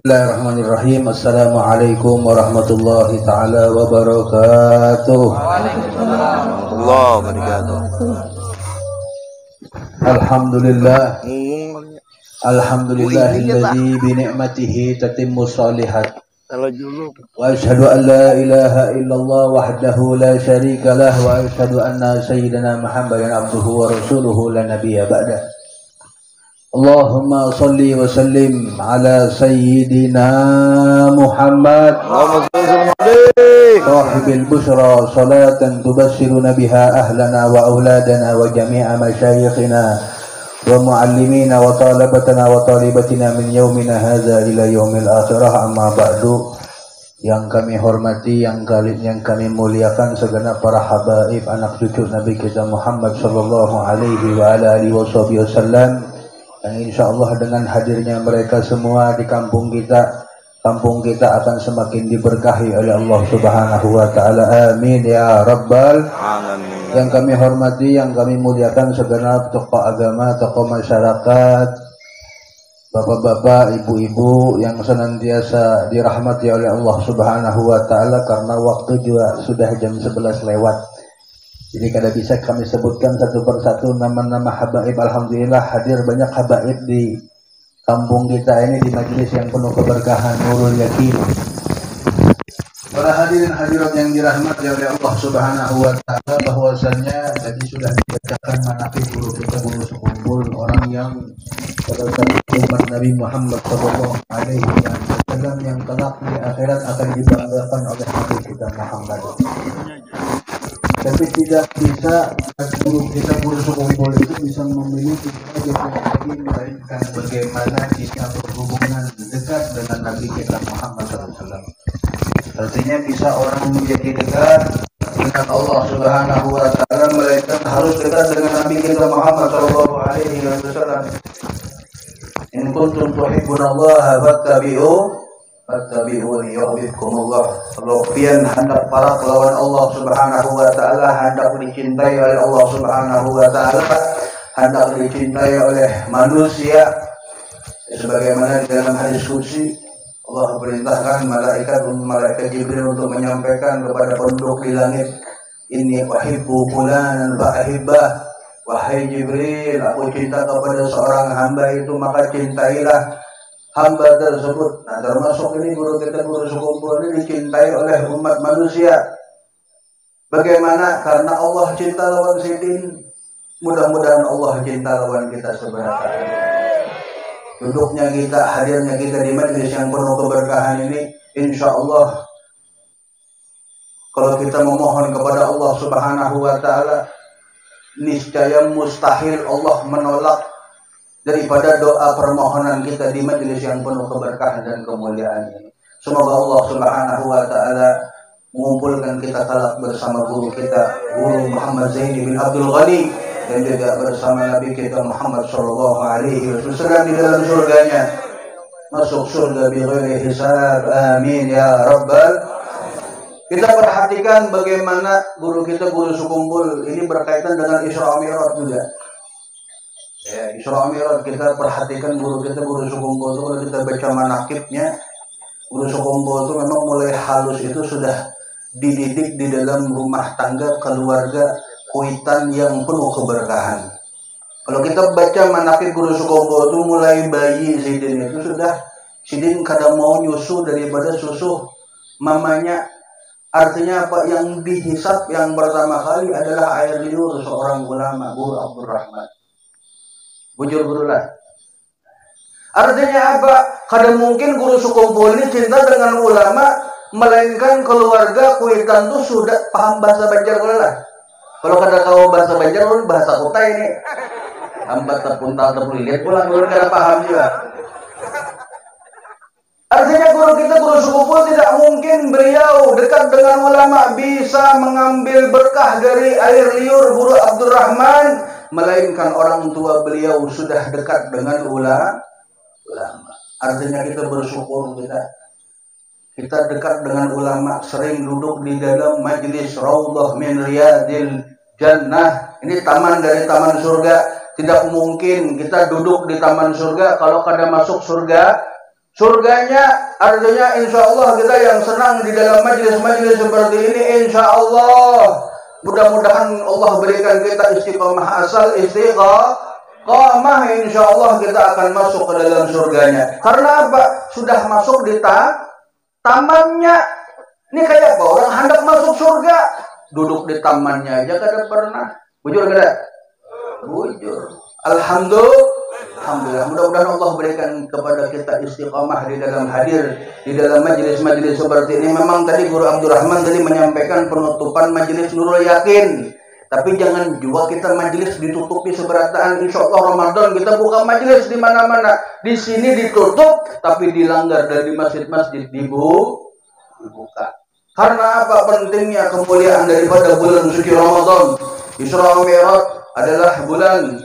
Bismillahirrahmanirrahim. Assalamualaikum warahmatullahi taala wabarakatuh. Waalaikumsalam warahmatullahi wabarakatuh. Alhamdulillah. Alhamdulillahilladzi bi ni'matihi tatimmu shalihat. Wa asyhadu an la ilaha illallah wahdahu la syarika lah wa asyhadu anna sayyidina Muhammadan abduhu wa rasuluhu la nabiyya ba'dah. Allahumma salli wa sallim ala sayyidina Muhammad sahibil bushra salatan tubassiruna biha ahlana wa auladana wa jami'a masyayikhina wa muallimina wa talabatana wa talibatina min yaumina hadza ila yaumil akhirah, amma ba'du. Yang kami hormati, yang kami muliakan segenap para habaib anak cucu Nabi kita Muhammad sallallahu alaihi wa ala alihi wasallam, yang insyaallah dengan hadirnya mereka semua di kampung kita akan semakin diberkahi oleh Allah Subhanahu wa taala. Amin ya rabbal alamin. Yang kami hormati, yang kami muliakan segenap tokoh agama, tokoh masyarakat, bapak-bapak, ibu-ibu yang senantiasa dirahmati oleh Allah Subhanahu wa taala, karena waktu juga sudah jam 11 lewat. Jadi kada bisa kami sebutkan satu persatu nama-nama habaib. Alhamdulillah hadir banyak habaib di kampung kita ini, di majelis yang penuh keberkahan Nurul Yakin. Para hadirin hadirat yang dirahmati oleh Allah Subhanahu wa taala, bahwasanya tadi sudah dibacakan manaqib guru kita, guru sekumpul orang yang pada saat umat Nabi Muhammad sallallahu alaihi wasallam yang kelak di akhirat akan dibanggakan oleh Nabi kita Muhammad. Tapi tidak bisa guru kita, guru sekumpul itu bisa memiliki lagi, melainkan bagaimana kita berhubungan dekat dengan Nabi kita Muhammad SAW. Artinya bisa orang menjadi dekat dengan Allah Subhanahu wa taala, melainkan harus dekat dengan Nabi kita Muhammad sallallahu alaihi wasallam. In kuntum tuhibbunallaha fattabi'uni yuhibbukumullah. Kalau kalian hendak para kelawan Allah Subhanahu wa taala, hendak dicintai oleh Allah Subhanahu wa taala, hendak dicintai oleh manusia, sebagaimana di dalam hadis qudsi Allah perintahkan malaikat Jibril untuk menyampaikan kepada penduduk di langit, inni uhibbu fulanan fahibbah. Wahai Jibril, aku cinta kepada seorang hamba itu, maka cintailah hamba tersebut. Nah, termasuk ini guru kita, guru sekumpul ini dicintai oleh umat manusia. Bagaimana? Karena Allah cinta lawan sidin. Mudah-mudahan Allah cinta lawan kita sebenarnya. Duduknya kita, hadirnya kita di majelis yang penuh keberkahan ini, insya Allah kalau kita memohon kepada Allah Subhanahu wa taala, niscaya mustahil Allah menolak daripada doa permohonan kita di majelis yang penuh keberkahan dan kemuliaan ini. Semoga Allah Subhanahu wa taala mengumpulkan kita kelak bersama guru kita, Guru Muhammad Zaini bin Abdul Ghani, dan juga bersama Nabi kita Muhammad sallallahu alaihi wasallam di dalam surganya, masuk surga bighairi hisab. Amin ya rabbal. Kita perhatikan bagaimana guru kita, guru sekumpul ini berkaitan dengan Isra Mi'raj juga. Ya, Isra Mi'raj kita perhatikan guru kita, guru sekumpul itu, kalau kita baca manaqibnya, guru sekumpul itu memang mulai halus itu sudah dididik di dalam rumah tangga, keluarga, kuitan yang penuh keberkahan. Kalau kita baca manaqib guru sekumpul itu, mulai bayi sidin itu sudah, sidin kadang mau nyusu daripada susu mamanya. Artinya apa? Yang dihisap yang pertama kali adalah air liur seorang ulama, Guru Abdul Rahman. Bujur gurulah. Artinya apa? Kadang mungkin guru sekumpul ini cinta dengan ulama, melainkan keluarga kuitan itu sudah paham bahasa Banjar lah. Kalau kada tahu bahasa Banjar, bahasa kota ini. Hambat terpuntal terlihat pulang, guru kada paham juga. Artinya guru kita, guru sekumpul, tidak mungkin beliau dekat dengan ulama bisa mengambil berkah dari air liur Guru Abdul Rahman, melainkan orang tua beliau sudah dekat dengan ulama. Artinya kita bersyukur, kita dekat dengan ulama, sering duduk di dalam majlis Raudhah min Riyadil Jannah. Ini taman dari taman surga. Tidak mungkin kita duduk di taman surga kalau kada masuk surga. surganya, artinya insya Allah kita yang senang di dalam majelis-majelis seperti ini, insya Allah mudah-mudahan Allah berikan kita istiqomah asal istiqomah, insya Allah kita akan masuk ke dalam surganya. Karena apa? Sudah masuk di tamannya. Ini kayak apa? Orang hendak masuk surga, duduk di tamannya aja kada pernah. Bujur kada? Bujur. Alhamdulillah, mudah-mudahan Allah berikan kepada kita istiqamah di dalam hadir di dalam majelis-majelis seperti ini. Memang tadi Guru Abdurrahman tadi menyampaikan penutupan majelis Nurul Yakin, tapi jangan juga kita majelis ditutupi seberataan. Insya Allah Ramadan kita buka majelis di mana-mana. Di sini ditutup, tapi dilanggar dari masjid-masjid dibuka. Karena apa? Pentingnya kemuliaan daripada bulan suci Ramadan. Isra Mi'raj adalah bulan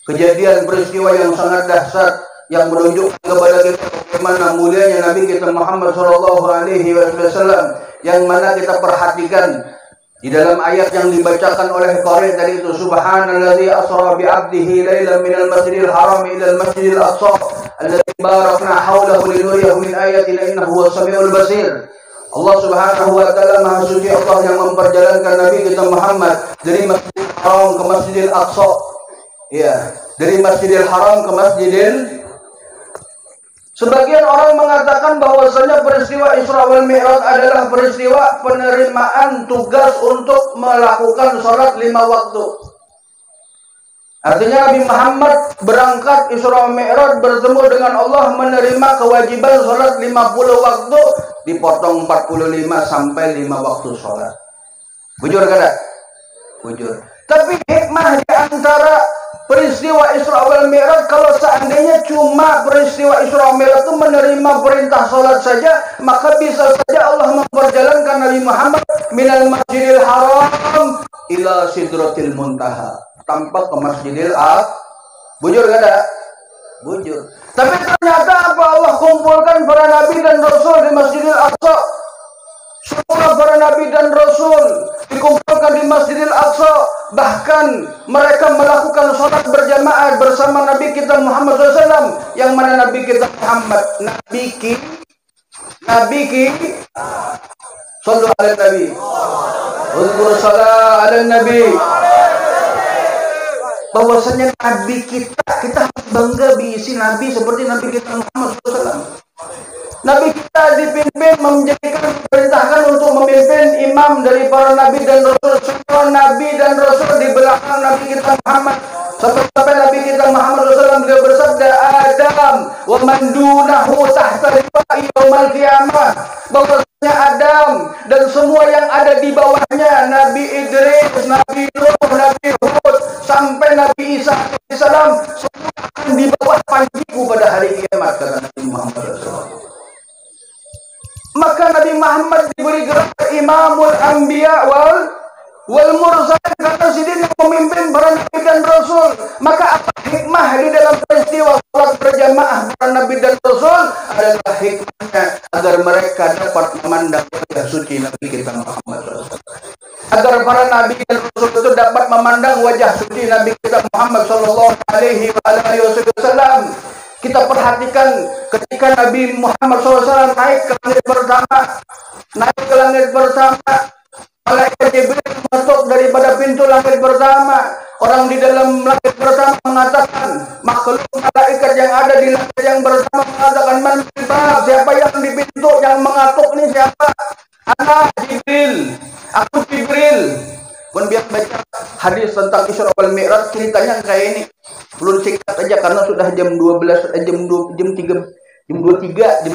kejadian peristiwa yang sangat dahsyat yang menunjukkan kepada kita bagaimana mulianya Nabi kita Muhammad sallallahu alaihi wasallam, yang mana kita perhatikan di dalam ayat yang dibacakan oleh qari tadi itu, subhanallazi asra bi 'abdihi lailan minal masjidil haram ila al masjidil aqsa alladzi barakna hawlahu linuriyahu min ayatina innahu huwas samiul basir. Allah Subhanahu wa taala Maha Suci, Allah yang memperjalankan Nabi kita Muhammad dari Masjidil Haram ke Masjidil Aqsa. Ya, dari Masjidil Haram ke Masjidil. Sebagian orang mengatakan bahwasanya peristiwa Isra wal Mi'raj adalah peristiwa penerimaan tugas untuk melakukan sholat 5 waktu. Artinya Nabi Muhammad berangkat Isra Mi'raj bertemu dengan Allah, menerima kewajiban sholat 50 waktu, dipotong 45 sampai 5 waktu sholat. Bujur kada? Bujur. Tapi hikmah di antara peristiwa Isra wal Mi'raj, kalau seandainya cuma peristiwa Isra Mi'raj itu menerima perintah sholat saja, maka bisa saja Allah memperjalankan Nabi Muhammad minal masjidil haram ila sidratil muntaha, tanpa ke Masjidil Aqsa. Bujur kada? Bujur. Tapi ternyata apa? Allah kumpulkan para nabi dan rasul di Masjidil Aqsa. Semua para nabi dan rasul dikumpulkan di Masjidil Aqsa. Bahkan mereka melakukan sholat berjamaah bersama Nabi kita Muhammad SAW. Yang mana Nabi kita Muhammad? Nabi ki sallu ala Nabi. Uzkur salat ala Nabi. Bahwasanya Nabi kita harus bangga diisi Nabi seperti Nabi kita Muhammad SAW. Nabi kita dipimpin, perintahkan untuk memimpin imam dari para Nabi dan Rasul. Semua Nabi dan Rasul di belakang Nabi kita Muhammad. Sampai Nabi kita Muhammad SAW beliau bersabda, Adam wa man dunahu tahta liwa'i yaumal qiyamah. Bahwasanya Adam dan semua yang ada di bawahnya, Nabi Idris, Nabi Nuh, Nabi Hud, sampai Nabi Isa AS, semua akan di bawah panjiku pada hari kiamat, kata Nabi Muhammad SAW. Maka Nabi Muhammad diberi gelar Imamul Anbiya wal Mursalin, karena dia yang memimpin para Nabi dan Rasul. Maka apa hikmah di dalam peristiwa sholat berjamaah para Nabi dan Rasul? Adalah hikmahnya agar mereka dapat memandang wajah suci Nabi kita Muhammad SAW. Agar para Nabi dan Rasul itu dapat memandang wajah suci Nabi kita Muhammad SAW. Kita perhatikan ketika Nabi Muhammad SAW naik ke langit pertama, malaikat Jibril mengetuk daripada pintu langit pertama. Orang di dalam langit pertama mengatakan, makhluk malaikat yang ada di langit yang pertama mengatakan, man siapa yang di pintu yang mengatuk ini siapa? Anak Jibril, aku Jibril. Pun biar baca hadis tentang Isra wal Mi'raj, ceritanya kayak ini. Belum singkat aja karena sudah jam 12, jam 23, jam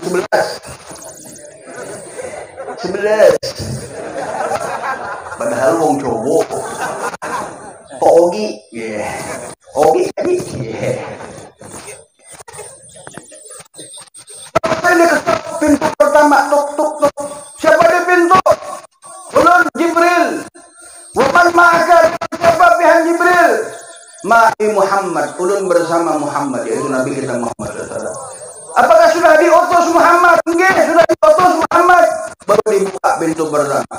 11. Padahal wong cowok. Ogi, Ogi tadi. Ini ketuk pintu pertama, tuk. Siapa di pintu? Ulun Jibril. Waman ma'aka, siapa pihak Jibril? Ma'i Muhammad, ulun bersama Muhammad, yaitu Nabi kita Muhammad SAW. Apakah sudah diutus Muhammad? Enggak, sudah diutus Muhammad. Baru dibuka pintu pertama.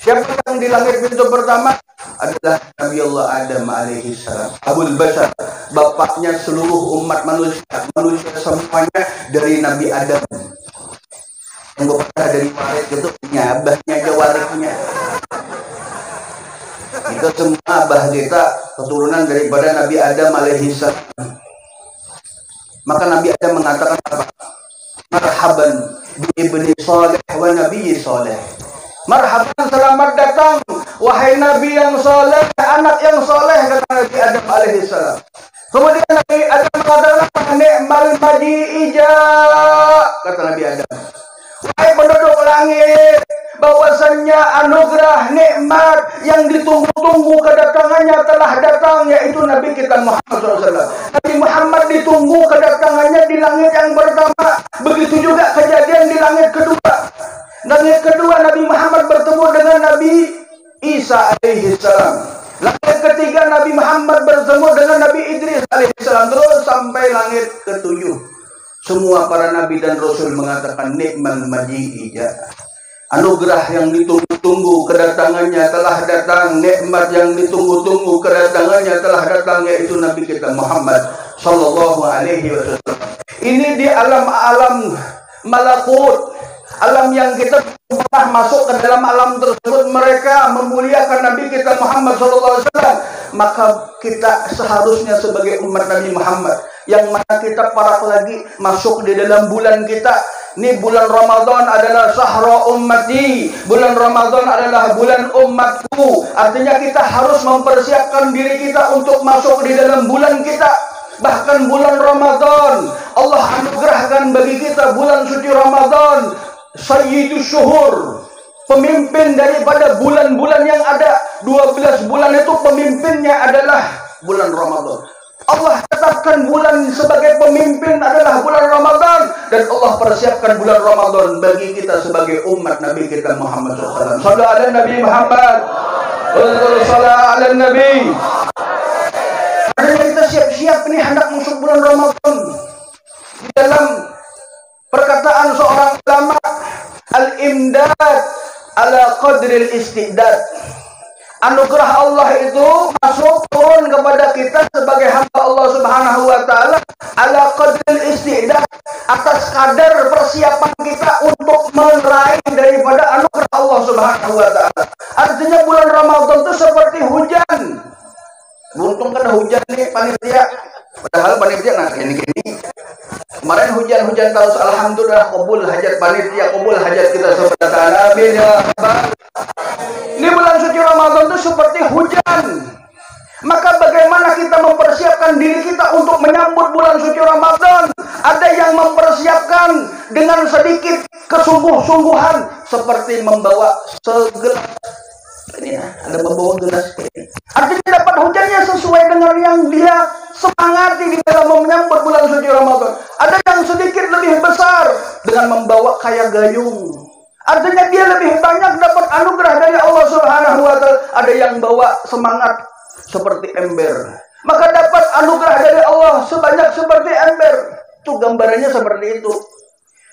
Siapa yang di langit pintu pertama? adalah Nabi Allah Adam alaihi salam. Abul Bashar, bapaknya seluruh umat manusia semuanya dari Nabi Adam. Yang bapaknya dari waris itu abahnya aja warisnya. Kita semua abah kita keturunan daripada Nabi Adam alaihi salam. Maka Nabi Adam mengatakan apa? Marhaban bi ibni saleh wa nabi saleh. Marhaban, selamat datang wahai nabi yang saleh, anak yang saleh, kata Nabi Adam alaihi salam. Kemudian Nabi Adam mengatakan ni'mal maji'ija, kata Nabi Adam. Wahai penduduk langit, bahwasannya anugerah nikmat yang ditunggu-tunggu kedatangannya telah datang, yaitu Nabi kita Muhammad SAW. Nabi Muhammad ditunggu kedatangannya di langit yang pertama. Begitu juga kejadian di langit kedua. Langit kedua Nabi Muhammad bertemu dengan Nabi Isa alaihi salam. Langit ketiga Nabi Muhammad bertemu dengan Nabi Idris alaihi salam. Terus sampai langit ketujuh. Semua para nabi dan rasul mengatakan nikmal maji'ija. Anugerah yang ditunggu-tunggu kedatangannya telah datang, nikmat yang ditunggu-tunggu kedatangannya telah datang, yaitu Nabi kita Muhammad sallallahu alaihi wasallam. Ini di alam-alam malakut, alam yang kita pernah masuk ke dalam alam tersebut, mereka memuliakan Nabi kita Muhammad sallallahu alaihi wasallam. Maka kita seharusnya sebagai umat Nabi Muhammad, yang mana kita para lagi masuk di dalam bulan kita. Ini bulan Ramadan adalah sahra ummati. Bulan Ramadan adalah bulan umatku. Artinya kita harus mempersiapkan diri kita untuk masuk di dalam bulan kita. Bahkan bulan Ramadan, Allah anugerahkan bagi kita bulan suci Ramadan, Sayyidus Syuhur, pemimpin daripada bulan-bulan yang ada. 12 bulan itu pemimpinnya adalah bulan Ramadan. Allah tetapkan bulan sebagai pemimpin adalah bulan Ramadan, dan Allah persiapkan bulan Ramadan bagi kita sebagai umat Nabi kita Muhammad SAW. Sallallahu ala Nabi Muhammad. Sallallahu ala Nabi. Karena kita siap-siap nih hendak masuk bulan Ramadan. Di dalam perkataan seorang ulama, al-imdad ala qadril istidad. Anugerah Allah itu masuk turun kepada kita sebagai hamba Allah Subhanahu wa taala ala qadril istidad, atas kadar persiapan kita untuk meraih daripada anugerah Allah Subhanahu wa taala. Artinya bulan Ramadan itu seperti hujan. Untung kan hujan nih panitia. Padahal panitia nah gini-gini. Kemarin hujan-hujan terus, alhamdulillah kabul hajat panitia, kabul hajat kita subhanahu. Amin ya rabbal. Ini bulan suci Ramadan itu seperti hujan. Maka bagaimana kita mempersiapkan diri kita untuk menyambut bulan suci Ramadan? Ada yang mempersiapkan dengan sedikit kesungguh-sungguhan, seperti membawa segelas. Ini ada membawa gelas ini. Artinya dapat hujannya sesuai dengan yang dia semangati di dalam menyambut bulan suci Ramadan. Ada yang sedikit lebih besar dengan membawa kayak gayung. Artinya dia lebih banyak dapat anugerah dari Allah Subhanahu wa taala. Ada yang bawa semangat seperti ember, maka dapat anugerah dari Allah sebanyak seperti ember. Itu gambarannya seperti itu.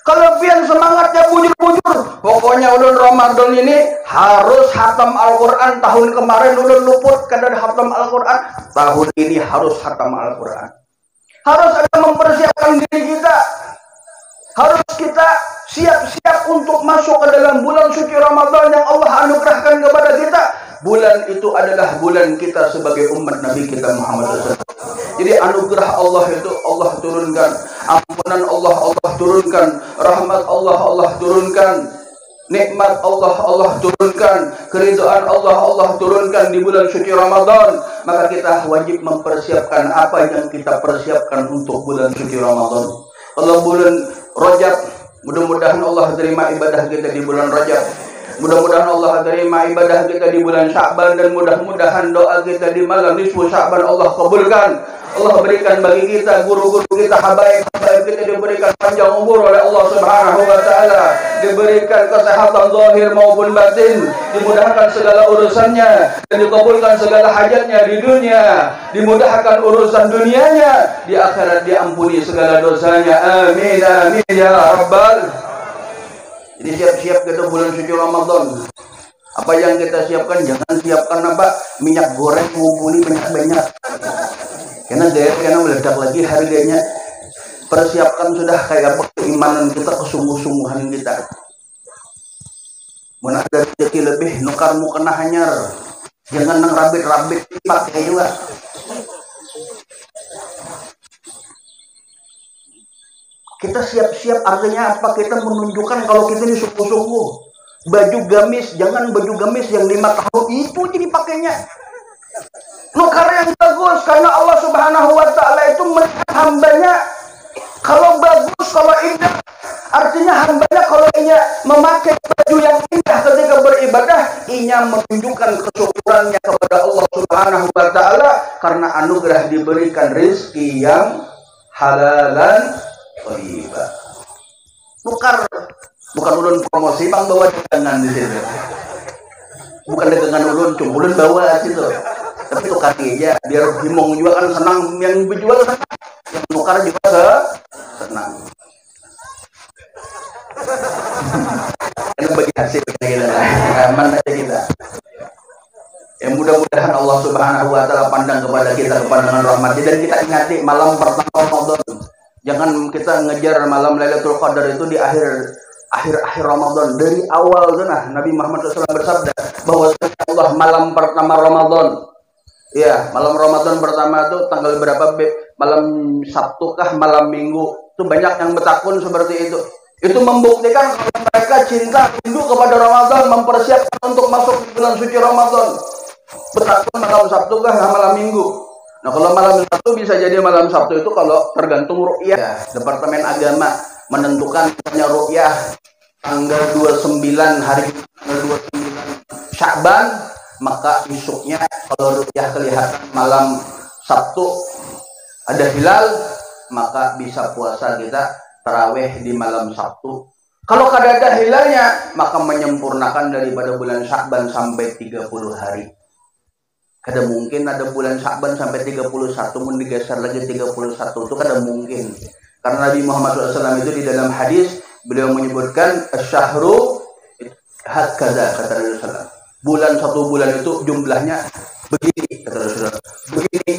Kalau pian semangatnya bujur-bujur, pokoknya ulun Ramadan ini harus khatam Al-Quran. Tahun kemarin ulun luput kadang khatam Al-Quran, tahun ini harus khatam Al-Quran. Harus ada mempersiapkan diri kita. Harus kita siap-siap untuk masuk ke dalam bulan suci Ramadan yang Allah anugerahkan kepada kita. Bulan itu adalah bulan kita sebagai umat Nabi kita Muhammad SAW. Jadi anugerah Allah itu Allah turunkan, ampunan Allah turunkan, rahmat Allah turunkan, nikmat Allah turunkan, keridhaan Allah turunkan di bulan suci Ramadan. Maka kita wajib mempersiapkan apa yang kita persiapkan untuk bulan suci Ramadan. Kalau bulan Rajab, mudah-mudahan Allah terima ibadah kita di bulan Rajab. Mudah-mudahan Allah terima ibadah kita di bulan Sya'ban, dan mudah-mudahan doa kita di malam nisfu Sya'ban Allah kabulkan. Allah berikan bagi kita, guru-guru kita, habaib-habaib kita diberikan panjang umur oleh Allah Subhanahu wa taala, diberikan kesehatan zahir maupun batin, dimudahkan segala urusannya dan dikabulkan segala hajatnya di dunia, dimudahkan urusan dunianya, di akhirat diampuni segala dosanya. Amin amin ya rabbal. Jadi siap-siap kita bulan suci Ramadan. Apa yang kita siapkan, jangan siapkan minyak goreng ngumpuli banyak-banyak. Karena meledak lagi harganya. Persiapkan sudah kayak apa keimanan kita, kesungguh-sungguhan kita. Mun ada rezeki lebih, nukarmu kena hanyar. Jangan nang rabit-rabit pakai juga. Kita siap-siap artinya apa? Kita menunjukkan kalau kita ini sungguh-sungguh. Baju gamis, jangan baju gamis yang 5 tahun itu jadi pakainya. Nukar yang bagus, karena Allah Subhanahu wa Ta'ala itu melihat hambanya kalau bagus, kalau indah. Artinya hambanya kalau ia memakai baju yang indah ketika beribadah, ia menunjukkan kesyukurannya kepada Allah Subhanahu wa Ta'ala karena anugerah diberikan rezeki yang halalan thayyibah. Bukan ulun promosi, bang bawa dagangan di situ. Bukan dagangan ulun, cuma ulun bawa situ. Tapi tukar aja, biar himong juga kan senang, yang berjual senang, yang tukar juga senang. Karena bagi hasil kita, aman aja kita. Ya mudah-mudahan Allah Subhanahu wa Ta'ala pandang kepada kita pandangan rahmat, dan kita ingati malam pertama Ramadan. Jangan kita ngejar malam Lailatul Qadar itu di akhir Ramadan. Dari awal tuh Nabi Muhammad SAW bersabda bahwa Allah malam pertama Ramadan. Ya, malam Ramadan pertama itu tanggal berapa? Malam Sabtu kah, malam Minggu? Itu banyak yang bertakun seperti itu. Itu membuktikan kalau mereka cinta rindu kepada Ramadan, mempersiapkan untuk masuk bulan suci Ramadan. Bertakun malam Sabtu kah, malam Minggu? Nah, kalau malam Sabtu bisa jadi malam Sabtu itu kalau tergantung ru'yah. Departemen Agama menentukan ru'yah tanggal 29 hari tanggal 29 Sya'ban, maka besoknya kalau ru'yah kelihatan malam Sabtu ada hilal, maka bisa puasa kita tarawih di malam Sabtu. Kalau kada ada hilalnya, maka menyempurnakan daripada bulan Sya'ban sampai 30 hari. Kada mungkin ada bulan Sya'ban sampai 31, mun digeser lagi 31 itu kada mungkin. Karena Nabi Muhammad SAW itu di dalam hadis beliau menyebutkan asyahru hakadza, kata Rasulullah. Bulan, satu bulan itu jumlahnya begini, kata Rasulullah. Begini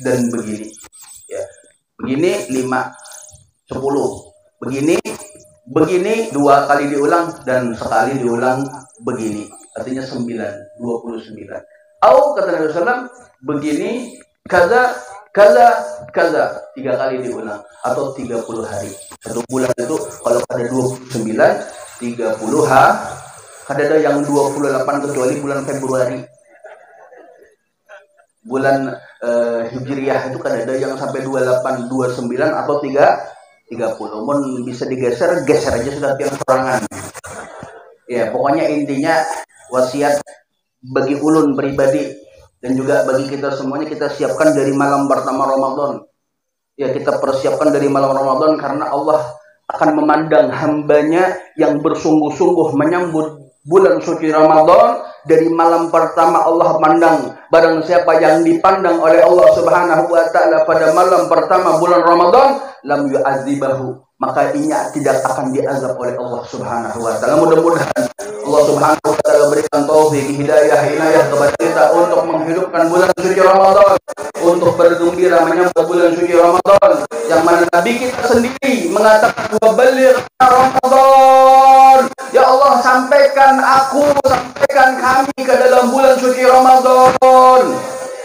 dan begini. Ya. Begini 5, 10. Begini 2 kali diulang dan sekali diulang begini. Artinya 9, 29. Atau kata Nabi SAW, begini kaza 3 kali diulang atau 30 hari. Satu bulan itu kalau ada 29, 30 kada ada yang 28 kecuali bulan Februari. Bulan Hijriah itu kada ada yang sampai 28, 29 atau 30. Mun bisa digeser, geser aja sudah tiang sorangan. Ya, pokoknya intinya wasiat bagi ulun pribadi dan juga bagi kita semuanya, kita siapkan dari malam pertama Ramadan. Ya, kita persiapkan dari malam Ramadan karena Allah akan memandang hambanya yang bersungguh-sungguh menyambut bulan suci Ramadan. Dari malam pertama Allah pandang, barang siapa yang dipandang oleh Allah Subhanahu wa Ta'ala pada malam pertama bulan Ramadan, lam yu'adzibahu, maka ia tidak akan diazab oleh Allah Subhanahu wa Ta'ala. Mudah-mudahan Allah Subhanahu wa Ta'ala berikan taufik, hidayah kepada kita untuk menghidupkan bulan suci Ramadan, untuk bergembira menyambut bulan suci Ramadan, yang mana Nabi kita sendiri mengatakan wa balligh Ramadan, ya Allah sampaikan kami ke dalam bulan suci Ramadan.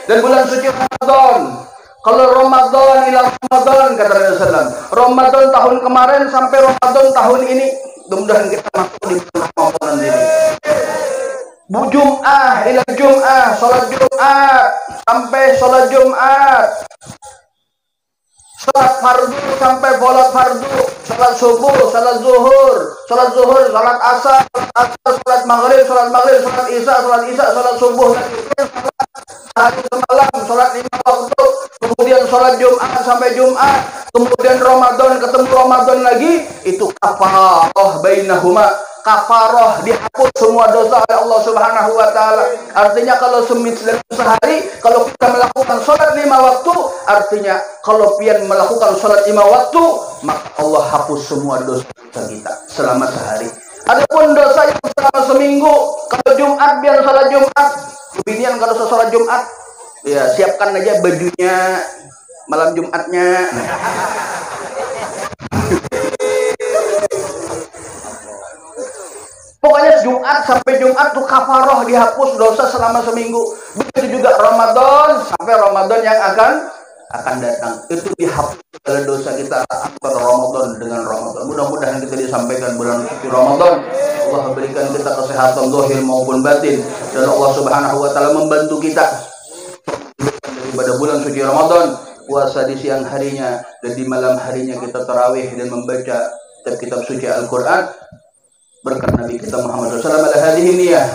Dan bulan suci Ramadan, kalau Ramadan ila Ramadan, kata Rasulullah, Ramadan tahun kemarin sampai Ramadan tahun ini, mudah-mudahan kita masuk di bulan Ramadan ini. Jum'ah ila Jum'ah, salat Jumat sampai salat Jumat, salat fardu sampai salat fardu, salat subuh, salat zuhur, salat asar, salat maghrib, salat isya, salat subuh, hari semalam, salat 5 waktu, kemudian salat Jumat sampai Jumat, kemudian Ramadan ketemu Ramadan lagi, itu kafarah bainahuma, kafarah, dihapus semua dosa oleh Allah Subhanahu wa Ta'ala. Artinya kalau sehari kalau kita melakukan salat 5 waktu, artinya kalau pian melakukan salat 5 waktu, maka Allah hapus semua dosa kita selama sehari. Adapun dosa yang selama seminggu, kalau Jumat biar salat Jumat, binian kalau salat Jumat, ya siapkan aja bajunya malam Jumatnya. Pokoknya Jumat sampai Jumat tuh kafaroh dihapus dosa selama seminggu. Begitu juga Ramadan sampai Ramadan yang akan datang. Itu dihapus dosa kita antara Ramadan dengan Ramadan. Mudah-mudahan kita disampaikan bulan suci Ramadan. Allah berikan kita kesehatan zahir maupun batin. Dan Allah Subhanahu wa taala membantu kita daripada bulan suci Ramadan, puasa di siang harinya dan di malam harinya kita tarawih dan membaca kitab suci Al-Qur'an. Berkat Nabi kita Muhammad SAW ala hadhihi niyah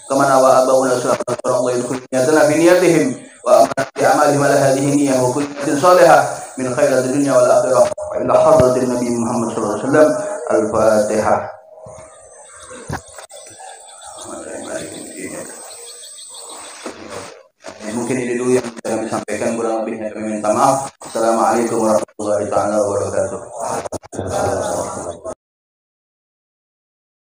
kama nawa abauna sallallahu alaihi wasallam bi niyatihim wa amali amalihim ala hadhihi niyah wa kullu salihah min khairat dunya wal akhirah wa ila hadratin Nabi Muhammad sallallahu alaihi wasallam. Al-Fatihah. Mungkin ini dulu yang bisa kami sampaikan, kurang lebihnya kami minta maaf. Assalamualaikum warahmatullahi wabarakatuh.